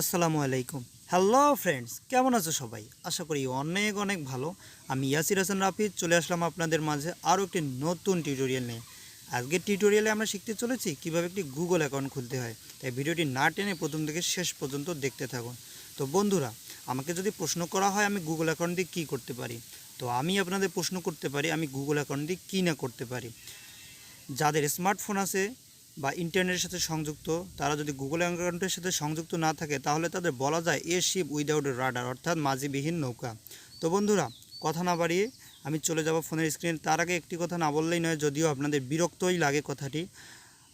আসসালামু আলাইকুম। Hello friends, কেমন আছো সবাই? আশা করি অনেক অনেক ভালো। আমি ইয়াসির হাসান রাফিদ চলে আসলাম আপনাদের মাঝে আরও একটি নতুন টিউটোরিয়াল নিয়ে। আজকের টিউটোরিয়ালে আমরা শিখতে চলেছি কীভাবে একটি গুগল অ্যাকাউন্ট খুলতে হয়। তাই ভিডিওটি না টেনে প্রথম থেকে শেষ পর্যন্ত দেখতে থাকুন। তো বন্ধুরা, আমাকে যদি প্রশ্ন করা হয় আমি গুগল অ্যাকাউন্ট দিয়ে কী করতে পারি, তো আমি আপনাদের প্রশ্ন করতে পারি আমি গুগল অ্যাকাউন্ট দিয়ে কী না করতে পারি। যাদের স্মার্টফোন আছে বা ইন্টারনেটের সাথে সংযুক্ত, তারা যদি গুগল অ্যাকাউন্টের সাথে সংযুক্ত না থাকে তাহলে তাদের বলা যায় a ship without a radar, অর্থাৎ মাঝিবিহীন নৌকা। তো বন্ধুরা, কথা না বাড়িয়ে আমি চলে যাব ফোনের স্ক্রিন। তার আগে একটি কথা না বললেই নয়, যদিও আপনাদের বিরক্তই লাগে কথাটি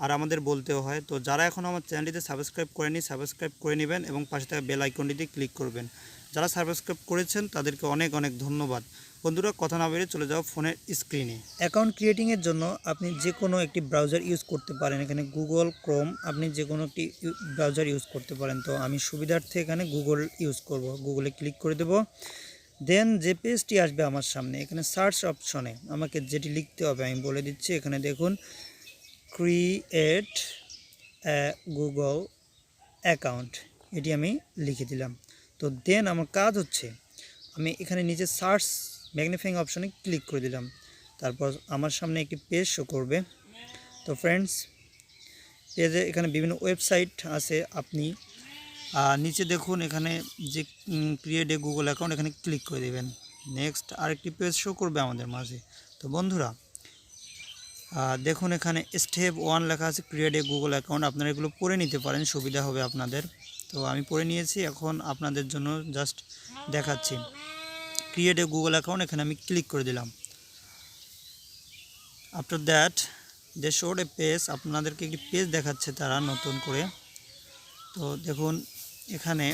আর আমাদের বলতেও হয়। তো যারা এখন আমার চ্যানেলটিতে সাবস্ক্রাইব করেনি সাবস্ক্রাইব করে নেবেন এবং পাশে থাকা বেল আইকনটিতে ক্লিক করবেন। যারা সাবস্ক্রাইব করেছেন তাদেরকে অনেক অনেক ধন্যবাদ। বন্ধুরা, কথা না বেরিয়ে চলে যাও ফোনের স্ক্রিনে। অ্যাকাউন্ট ক্রিয়েটিংয়ের জন্য আপনি যে কোনো একটি ব্রাউজার ইউজ করতে পারেন। এখানে গুগল ক্রোম, আপনি যে কোনো একটি ব্রাউজার ইউজ করতে পারেন। তো আমি সুবিধার্থে এখানে গুগল ইউজ করব। গুগলে ক্লিক করে দেব। দেন যে পেজটি আসবে আমার সামনে, এখানে সার্চ অপশনে আমাকে যেটি লিখতে হবে আমি বলে দিচ্ছি। এখানে দেখুন, ক্রিয়েট গুগল অ্যাকাউন্ট, এটি আমি লিখে দিলাম। তো দেন আমার কাজ হচ্ছে আমি এখানে নিচে সার্চ ম্যাগনিফাইং অপশনে ক্লিক করে দিলাম। তারপর আমার সামনে একটি পেজ শো করবে। তো ফ্রেন্ডস, পেজে এখানে বিভিন্ন ওয়েবসাইট আছে। আপনি নিচে দেখুন, এখানে যে ক্রিয়েট এ গুগল অ্যাকাউন্ট, এখানে ক্লিক করে দেবেন। নেক্সট আরেকটি পেজ শো করবে আমাদের মাঝে। তো বন্ধুরা দেখুন, এখানে স্টেপ 1 লেখা আছে ক্রিয়েট এ গুগল অ্যাকাউন্ট। আপনারা এগুলো পড়ে নিতে পারেন, সুবিধা হবে আপনাদের। তো আমি পড়ে নিয়েছি, এখন আপনাদের জন্য জাস্ট দেখাচ্ছি। ক্রিয়েট এ গুগল অ্যাকাউন্ট, এখানে আমি ক্লিক করে দিলাম। After that they showed a page, আপনাদেরকে একটি পেজ দেখাচ্ছে তারা নতুন করে। তো দেখুন, এখানে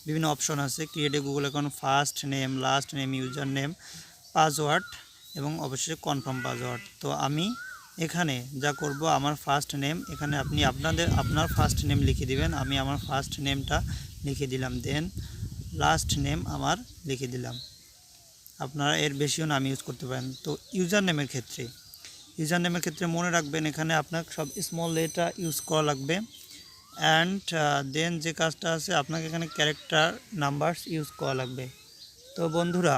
বিভিন্ন অপশন আছে। Create a Google account, first name, last name, user name, password এবং অবশ্যই কনফার্ম পাসওয়ার্ড। তো আমি এখানে যা করব, আমার ফার্স্ট নেম, এখানে আপনি আপনার ফার্স্ট নেম লিখে দিবেন। আমি আমার ফার্স্ট নেমটা লিখে দিলাম। দেন লাস্ট নেম আমার লিখে দিলাম। আপনারা এর বেশিও নাম ইউজ করতে পারেন। তো ইউজার নেমের ক্ষেত্রে মনে রাখবেন, এখানে আপনার সব স্মল লেটার ইউজ করা লাগবে। অ্যান্ড দেন যে কাজটা আছে, আপনাকে এখানে ক্যারেক্টার নাম্বারস ইউজ করা লাগবে। তো বন্ধুরা,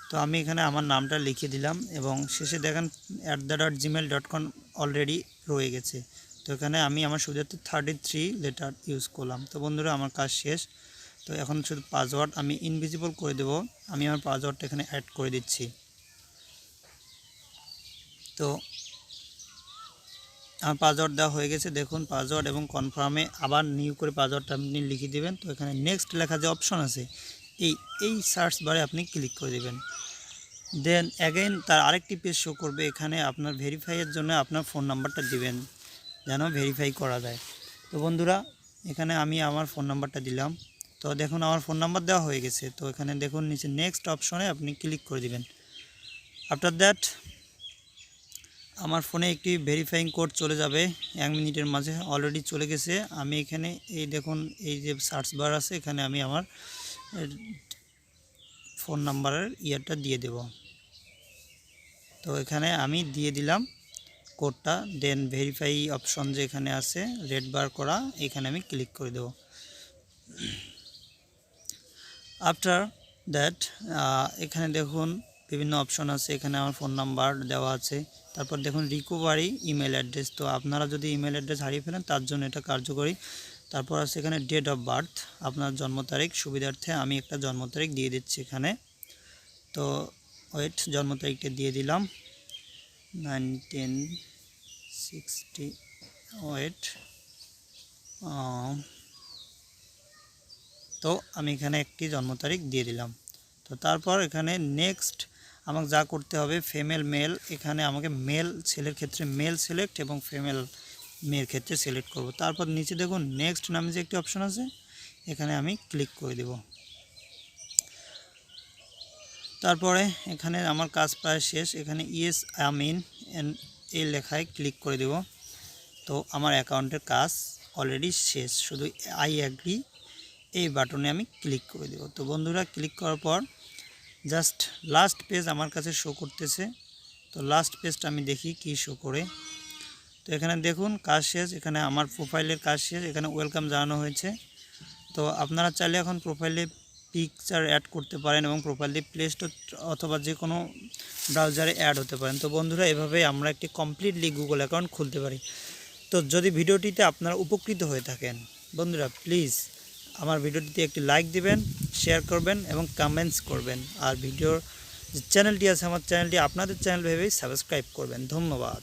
তো আমি এখানে আমার নামটা লিখে দিলাম এবং শেষে দেখেন @gmail.com অলরেডি রয়ে গেছে। তো এখানে আমি আমার সুবিধার্থে 33 লেটার ইউজ করলাম। তো বন্ধুরা, আমার কাজ শেষ। তো এখন শুধু পাসওয়ার্ড আমি ইনভিজিবল করে দেব। আমি আমার পাসওয়ার্ডটা এখানে অ্যাড করে দিচ্ছি। তো আমার পাসওয়ার্ড দেওয়া হয়ে গেছে। দেখুন, পাসওয়ার্ড এবং কনফার্মে আবার নিউ করে পাসওয়ার্ডটা আপনি লিখে দেবেন। তো এখানে নেক্সট লেখা যে অপশন আছে, এই সার্চ বারে আপনি ক্লিক করে দেবেন। দেন অ্যাগেইন তার আরেকটি পেজ শো করবে। এখানে আপনার ভেরিফাইয়ের জন্য আপনার ফোন নাম্বারটা দিবেন যেন ভেরিফাই করা যায়। তো বন্ধুরা, এখানে আমি আমার ফোন নাম্বারটা দিলাম। তো দেখুন, আমার ফোন নাম্বার দেওয়া হয়ে গেছে। তো এখানে দেখুন নিচে নেক্সট অপশনে আপনি ক্লিক করে দিবেন। আফটার দ্যাট আমার ফোনে একটি ভেরিফাইং কোড চলে যাবে 1 মিনিটের মাঝে। অলরেডি চলে গেছে। আমি এখানে এই দেখুন, এই যে সার্চ বার আছে, এখানে আমি আমার ফোন নাম্বারের ইয়ারটা দিয়ে দেব। তো এখানে আমি দিয়ে দিলাম কোডটা। দেন ভেরিফাই অপশন যে এখানে আছে রেড বার করা, এখানে আমি ক্লিক করে দেব। আফটার দ্যাট এখানে দেখুন বিভিন্ন অপশন আছে। এখানে আমার ফোন নাম্বার দেওয়া আছে। তারপর দেখুন রিকভারি ইমেল অ্যাড্রেস। তো আপনারা যদি ইমেল অ্যাড্রেস হারিয়ে ফেলেন তার জন্য এটা কার্যকরী। তারপর আছে এখানে ডেট অফ বার্থ, আপনার জন্ম তারিখ। সুবিধার্থে আমি একটা জন্ম তারিখ দিয়ে দিচ্ছি এখানে। তো ওয়েট, জন্ম তারিখটা দিয়ে দিলাম 1960। ওয়েট, তো আমি এখানে একটি জন্ম তারিখ দিয়ে দিলাম। তো তারপর এখানে নেক্সট আমাকে যা করতে হবে, ফিমেল মেল, এখানে আমাকে মেল ছেলের ক্ষেত্রে মেল সিলেক্ট এবং ফিমেল মেয়ের ক্ষেত্রে সিলেক্ট করব। তারপর নিচে দেখুন নেক্সট নামে যে একটি অপশন আছে, এখানে আমি ক্লিক করে দেব। তারপরে এখানে আমার কাজ প্রায় শেষ। এখানে ইয়েস আমিন এই লেখায় ক্লিক করে দেব। তো আমার অ্যাকাউন্টের কাজ অলরেডি শেষ, শুধু আই অ্যাগ্রি এই বাটনে আমি ক্লিক করে দেব। তো বন্ধুরা, ক্লিক করার পর জাস্ট লাস্ট পেজ আমার কাছে শো করতেছে। তো লাস্ট পেজটা আমি দেখি কি শো করে। তো এখানে দেখুন কাজ শেষ, এখানে আমার প্রোফাইলের কাজ শেষ। এখানে ওয়েলকাম জানানো হয়েছে। তো আপনারা চাইলে এখন প্রোফাইলে পিকচার অ্যাড করতে পারেন এবং প্রোফাইল দিয়ে প্লে স্টোর অথবা যে কোনো ব্রাউজারে অ্যাড হতে পারেন। তো বন্ধুরা, এভাবেই আমরা একটি কমপ্লিটলি গুগল অ্যাকাউন্ট খুলতে পারি। তো যদি ভিডিওটিতে আপনারা উপকৃত হয়ে থাকেন বন্ধুরা, প্লিজ আমার ভিডিওটিতে একটি লাইক দিবেন, শেয়ার করবেন এবং কমেন্টস করবেন। আর ভিডিওর যে চ্যানেলটি আছে আমার চ্যানেলটি আপনাদের চ্যানেল ভেবেই সাবস্ক্রাইব করবেন। ধন্যবাদ।